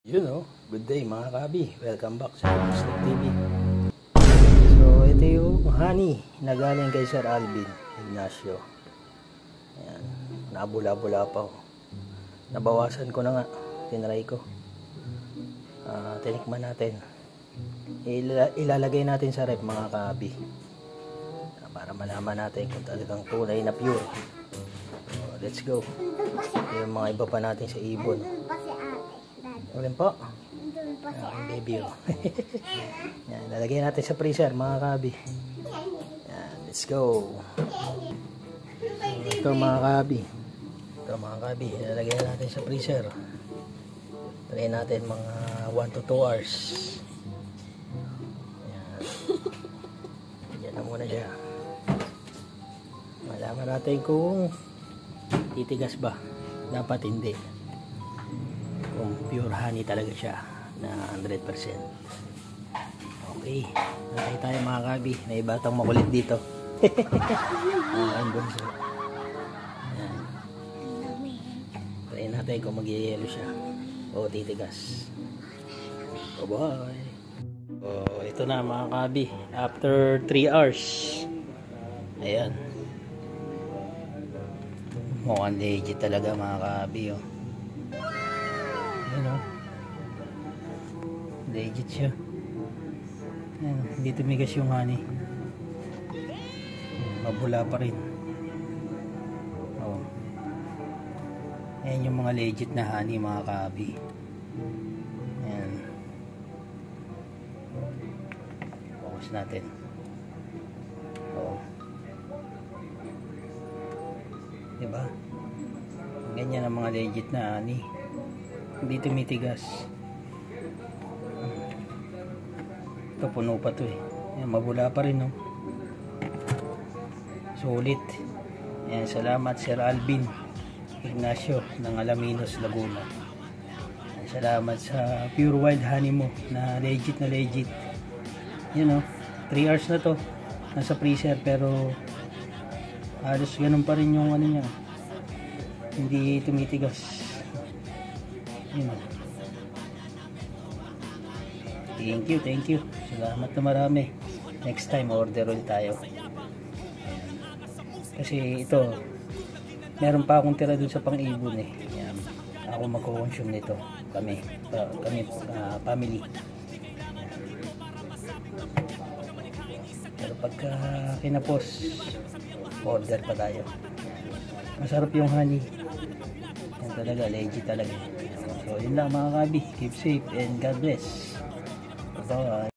Good day mga kabi. Welcome back sa Muslim TV. So, ito yung honey na galing kay Sir Alvin Ignacio. Ayan. Nabula-bula pa. Nabawasan ko na nga. Tinry ko. Tinikman natin. Ilalagay natin sa rep mga kabi. Para malaman natin kung talagang tunay na pure. So, let's go. Yung mga iba pa natin sa ibon. Ulit po. Ang baby oh. Yan, lalagyan natin sa freezer mga kabi. Yan, let's go. Ito mga kabi. Lalagyan natin sa freezer. Try natin mga 1 to 2 hours. Yan. Yan na muna siya. Malaman natin kung titigas ba. Dapat hindi. Kung pure honey talaga siya na 100%. Okay, natay tayo mga kabi. May batang makulit dito. Ang bunso. Ayan. Try natin kung mag-yelo siya o titigas. Bye. Ito na mga kabi. After 3 hours. Ayan. Mukhang legit talaga mga kabi oh. Ayan o. Legit siya. Ayan, hindi tumigas yung honey. Mabula pa rin. Oh. Ayan yung mga legit na honey mga kabi. Ayan. Focus natin. Oh. Diba? Ganyan ang mga legit na honey. Hindi tumitigas. Ito puno pa to eh. Ayan, mabula pa rin no. Sulit. Ayan, salamat Sir Alvin Ignacio ng Alaminos, Laguna. Ayan, salamat sa pure wild honey mo na legit. You know, 3 hours na to. Nasa freezer pero halos ganun pa rin yung ano niya. Hindi tumitigas. Thank you. Salamat na marami. Next time order ulit tayo. Kasi ito, meron pa akong tira dun sa pang-ibon eh. Ayan. Ako magko-consume nito. Kami family. Pero pagka kinapos, order pa tayo. Masarap yung honey. Yan talaga, legit talaga. So yun lang mga kabi. Keep safe and God bless. Bye.